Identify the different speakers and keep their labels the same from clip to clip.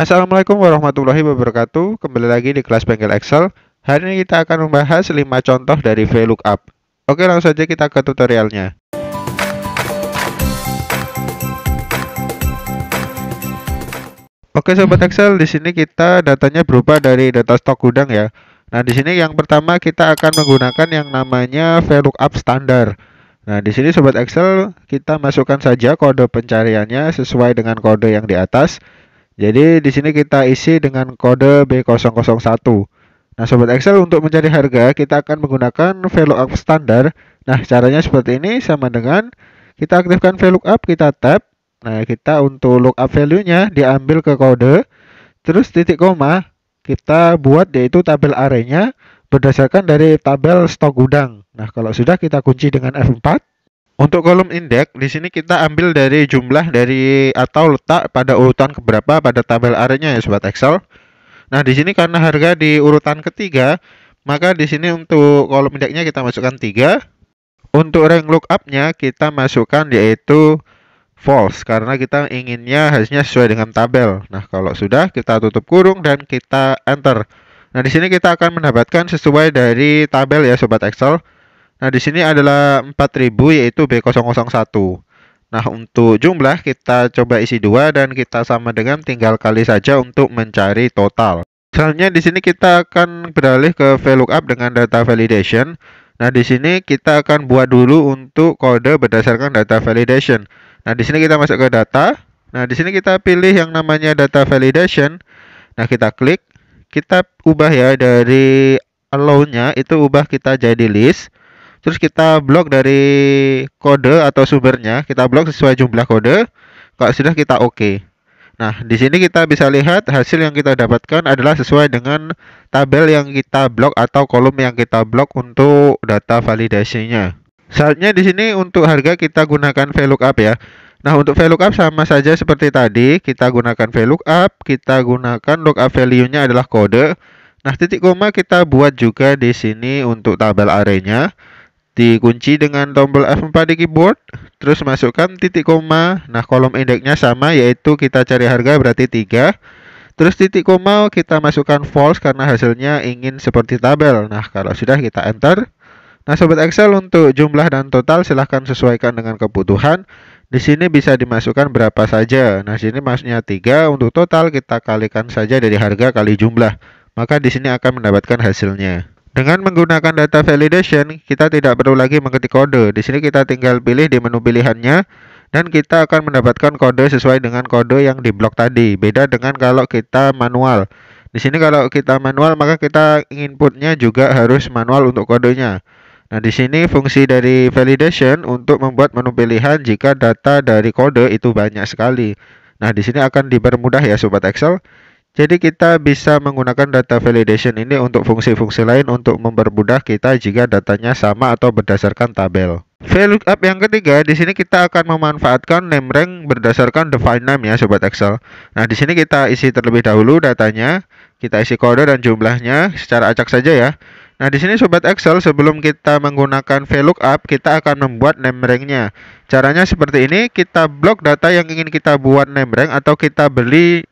Speaker 1: Assalamualaikum warahmatullahi wabarakatuh. Kembali lagi di kelas Bengkel Excel. Hari ini kita akan membahas 5 contoh dari VLOOKUP. Oke, langsung saja kita ke tutorialnya. Oke, sobat Excel, di sini kita datanya berupa dari data stok gudang ya. Nah, di sini yang pertama kita akan menggunakan yang namanya VLOOKUP standar. Nah, di sini sobat Excel kita masukkan saja kode pencariannya sesuai dengan kode yang di atas. Jadi di sini kita isi dengan kode B001. Nah, sobat Excel, untuk mencari harga kita akan menggunakan VLOOKUP standar. Nah, caranya seperti ini, sama dengan kita aktifkan VLOOKUP, kita tab. Nah, kita untuk lookup value-nya diambil ke kode, terus titik koma kita buat yaitu tabel array-nya berdasarkan dari tabel stok gudang. Nah, kalau sudah kita kunci dengan F4. Untuk kolom indeks di sini kita ambil dari jumlah dari atau letak pada urutan keberapa pada tabel array-nya ya sobat Excel. Nah, di sini karena harga di urutan ketiga, maka di sini untuk kolom indeksnya kita masukkan 3. Untuk rank lookup-nya kita masukkan yaitu false karena kita inginnya hasilnya sesuai dengan tabel. Nah, kalau sudah kita tutup kurung dan kita enter. Nah, di sini kita akan mendapatkan sesuai dari tabel ya sobat Excel. Nah, di sini adalah 4000 yaitu B001. Nah, untuk jumlah kita coba isi 2 dan kita sama dengan tinggal kali saja untuk mencari total. Selanjutnya di sini kita akan beralih ke VLOOKUP dengan data validation. Nah, di sini kita akan buat dulu untuk kode berdasarkan data validation. Nah, di sini kita masuk ke data. Nah, di sini kita pilih yang namanya data validation. Nah, kita klik, kita ubah ya dari allow-nya itu ubah kita jadi list. Terus kita blok dari kode atau sumbernya, kita blok sesuai jumlah kode. Kalau sudah kita oke. Nah, di sini kita bisa lihat hasil yang kita dapatkan adalah sesuai dengan tabel yang kita blok atau kolom yang kita blok untuk data validasinya. Selanjutnya di sini untuk harga kita gunakan VLOOKUP ya. Nah, untuk VLOOKUP sama saja seperti tadi, kita gunakan VLOOKUP, kita gunakan lookup value-nya adalah kode. Nah, titik koma kita buat juga di sini untuk tabel array-nya. Dikunci dengan tombol F4 di keyboard, terus masukkan titik koma. Nah, kolom indeksnya sama yaitu kita cari harga berarti 3. Terus titik koma kita masukkan false karena hasilnya ingin seperti tabel. Nah, kalau sudah kita enter. Nah, sobat Excel, untuk jumlah dan total silahkan sesuaikan dengan kebutuhan. Di sini bisa dimasukkan berapa saja. Nah, sini maksudnya 3. Untuk total kita kalikan saja dari harga kali jumlah. Maka di sini akan mendapatkan hasilnya. Dengan menggunakan data validation, kita tidak perlu lagi mengetik kode. Di sini kita tinggal pilih di menu pilihannya dan kita akan mendapatkan kode sesuai dengan kode yang di blok tadi. Beda dengan kalau kita manual. Di sini kalau kita manual maka kita inputnya juga harus manual untuk kodenya. Nah, di sini fungsi dari validation untuk membuat menu pilihan jika data dari kode itu banyak sekali. Nah, di sini akan dipermudah ya sobat Excel. Jadi kita bisa menggunakan data validation ini untuk fungsi-fungsi lain untuk mempermudah kita jika datanya sama atau berdasarkan tabel. VLOOKUP yang ketiga, di sini kita akan memanfaatkan name rank berdasarkan define name ya sobat Excel. Nah, di sini kita isi terlebih dahulu datanya, kita isi kode dan jumlahnya secara acak saja ya. Nah, di sini sobat Excel, sebelum kita menggunakan VLOOKUP, kita akan membuat name rank-nya. Caranya seperti ini, kita blok data yang ingin kita buat name rank atau kita beri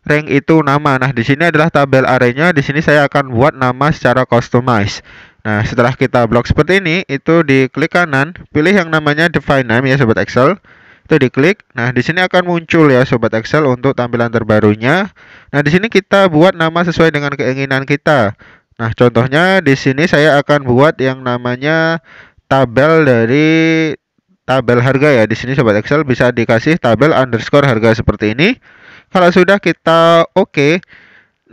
Speaker 1: rank itu nama. Nah, di sini adalah tabel array-nya. Di sini saya akan buat nama secara customize. Nah, setelah kita blok seperti ini, itu diklik kanan, pilih yang namanya define name ya sobat Excel. Itu diklik. Nah, di sini akan muncul ya sobat Excel untuk tampilan terbarunya. Nah, di sini kita buat nama sesuai dengan keinginan kita. Nah, contohnya di sini saya akan buat yang namanya tabel dari tabel harga ya. Di sini sobat Excel bisa dikasih tabel underscore harga seperti ini. Kalau sudah kita oke.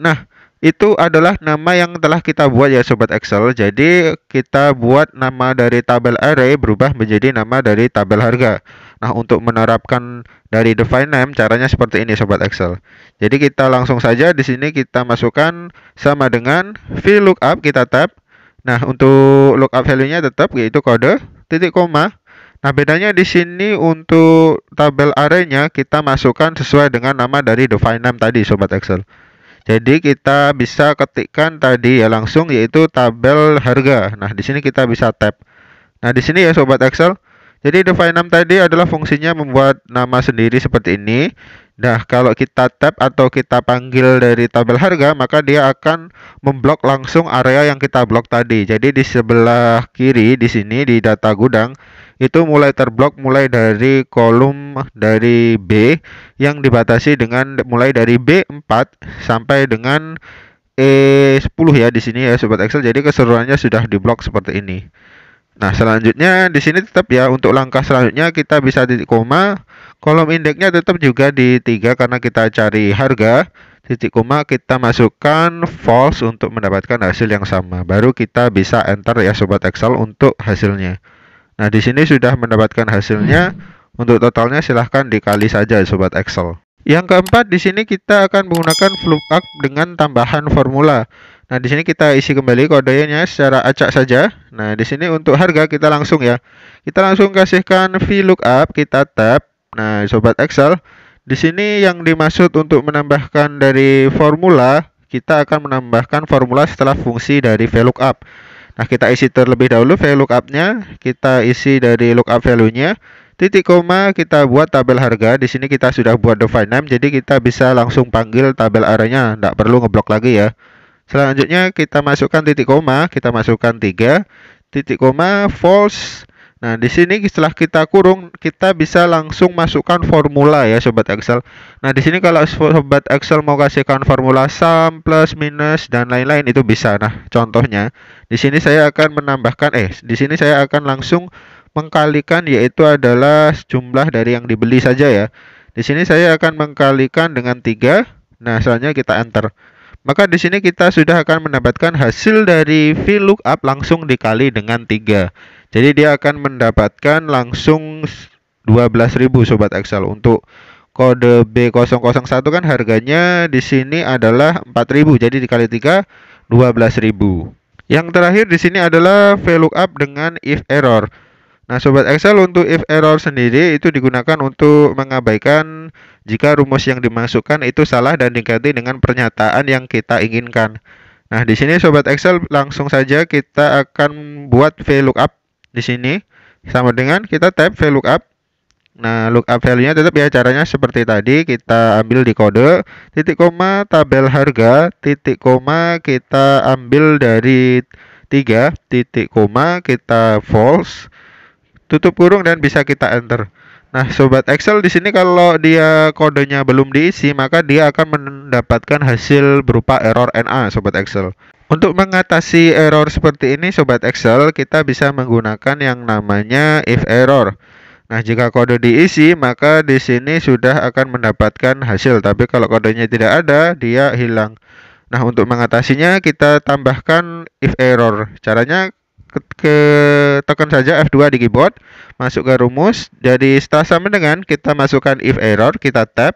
Speaker 1: Nah, itu adalah nama yang telah kita buat ya sobat Excel. Jadi kita buat nama dari tabel array berubah menjadi nama dari tabel harga. Nah, untuk menerapkan dari define name caranya seperti ini sobat Excel. Jadi kita langsung saja di sini kita masukkan sama dengan VLOOKUP, kita tab. Nah, untuk lookup value-nya tetap yaitu kode titik koma. Nah, bedanya di sini untuk tabel array-nya kita masukkan sesuai dengan nama dari define name tadi sobat Excel. Jadi kita bisa ketikkan tadi ya langsung yaitu tabel harga. Nah, di sini kita bisa tab. Nah, di sini ya sobat Excel. Jadi define name tadi adalah fungsinya membuat nama sendiri seperti ini. Nah, kalau kita tap atau kita panggil dari tabel harga, maka dia akan memblok langsung area yang kita blok tadi. Jadi di sebelah kiri di sini di data gudang itu mulai terblok mulai dari kolom dari B yang dibatasi dengan mulai dari B4 sampai dengan E10 ya di sini ya sobat Excel. Jadi keseluruhannya sudah diblok seperti ini. Nah, selanjutnya di sini tetap ya untuk langkah selanjutnya kita bisa titik koma, kolom indeksnya tetap juga di 3 karena kita cari harga, titik koma kita masukkan false untuk mendapatkan hasil yang sama. Baru kita bisa enter ya sobat Excel untuk hasilnya. Nah, di sini sudah mendapatkan hasilnya. Untuk totalnya silahkan dikali saja sobat Excel. Yang keempat di sini kita akan menggunakan VLOOKUP dengan tambahan formula. Nah, di sini kita isi kembali kodenya secara acak saja. Nah, di sini untuk harga kita langsung ya. Kita langsung kasihkan VLOOKUP, kita tab. Nah, sobat Excel, di sini yang dimaksud untuk menambahkan dari formula, kita akan menambahkan formula setelah fungsi dari VLOOKUP. Nah, kita isi terlebih dahulu VLOOKUP-nya, kita isi dari lookup value-nya. Titik koma kita buat tabel harga. Di sini kita sudah buat define name, jadi kita bisa langsung panggil tabel arahnya, tidak perlu ngeblok lagi ya. Selanjutnya kita masukkan titik koma, kita masukkan 3, titik koma false. Nah, di sini setelah kita kurung, kita bisa langsung masukkan formula ya sobat Excel. Nah, di sini kalau sobat Excel mau kasihkan formula sum, plus, minus dan lain-lain itu bisa. Nah, contohnya di sini saya akan menambahkan di sini saya akan langsung mengkalikan yaitu adalah jumlah dari yang dibeli saja ya. Di sini saya akan mengkalikan dengan 3. Nah, selanjutnya kita enter. Maka di sini kita sudah akan mendapatkan hasil dari VLOOKUP langsung dikali dengan 3. Jadi dia akan mendapatkan langsung 12.000 sobat Excel. Untuk kode B001 kan harganya di sini adalah 4.000. Jadi dikali 3 12.000. Yang terakhir di sini adalah VLOOKUP dengan if error. Nah, sobat Excel, untuk if error sendiri itu digunakan untuk mengabaikan jika rumus yang dimasukkan itu salah dan diganti dengan pernyataan yang kita inginkan. Nah, di sini sobat Excel langsung saja kita akan buat VLOOKUP di sini sama dengan kita type VLOOKUP. Nah, lookup value-nya tetap ya caranya seperti tadi, kita ambil di kode, titik koma tabel harga, titik koma kita ambil dari 3, titik koma kita false, tutup kurung dan bisa kita enter. Nah, sobat Excel di sini kalau dia kodenya belum diisi, maka dia akan mendapatkan hasil berupa error NA sobat Excel. Untuk mengatasi error seperti ini sobat Excel, kita bisa menggunakan yang namanya if error. Nah, jika kode diisi, maka di sini sudah akan mendapatkan hasil, tapi kalau kodenya tidak ada, dia hilang. Nah, untuk mengatasinya kita tambahkan if error. Caranya tekan saja F2 di keyboard, masuk ke rumus. Jadi setelah sama dengan kita masukkan if error, kita tab.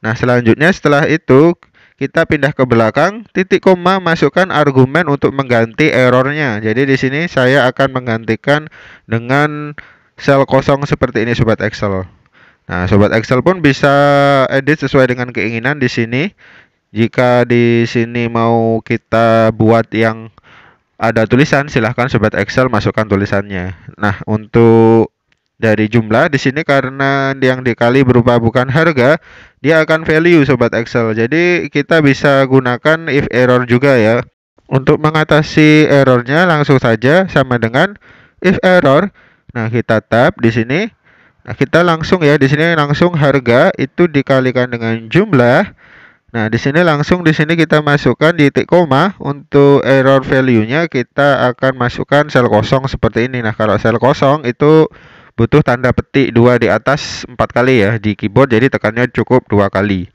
Speaker 1: Nah, selanjutnya setelah itu kita pindah ke belakang, titik koma masukkan argumen untuk mengganti errornya. Jadi di sini saya akan menggantikan dengan sel kosong seperti ini sobat Excel. Nah, sobat Excel pun bisa edit sesuai dengan keinginan di sini. Jika di sini mau kita buat yang ada tulisan, silahkan sobat Excel masukkan tulisannya. Nah, untuk dari jumlah di sini karena yang dikali berupa bukan harga, dia akan value sobat Excel. Jadi kita bisa gunakan if error juga ya. Untuk mengatasi errornya langsung saja sama dengan if error. Nah, kita tab di sini. Nah, kita langsung ya di sini langsung harga itu dikalikan dengan jumlah. Nah, di sini langsung di sini kita masukkan di titik koma. Untuk error value-nya kita akan masukkan sel kosong seperti ini. Nah, kalau sel kosong itu butuh tanda petik 2 di atas 4 kali ya di keyboard, jadi tekannya cukup 2 kali.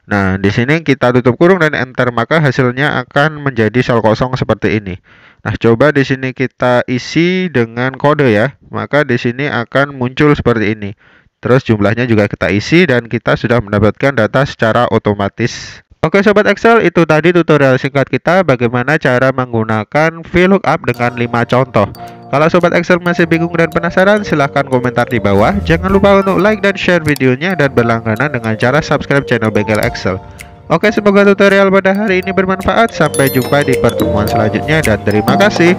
Speaker 1: Nah, di sini kita tutup kurung dan enter, maka hasilnya akan menjadi sel kosong seperti ini. Nah, coba di sini kita isi dengan kode ya. Maka di sini akan muncul seperti ini. Terus jumlahnya juga kita isi dan kita sudah mendapatkan data secara otomatis. Oke sobat Excel, itu tadi tutorial singkat kita bagaimana cara menggunakan VLOOKUP dengan 5 contoh. Kalau sobat Excel masih bingung dan penasaran, silahkan komentar di bawah. Jangan lupa untuk like dan share videonya dan berlangganan dengan cara subscribe channel Bengkel Excel. Oke, semoga tutorial pada hari ini bermanfaat. Sampai jumpa di pertemuan selanjutnya dan terima kasih.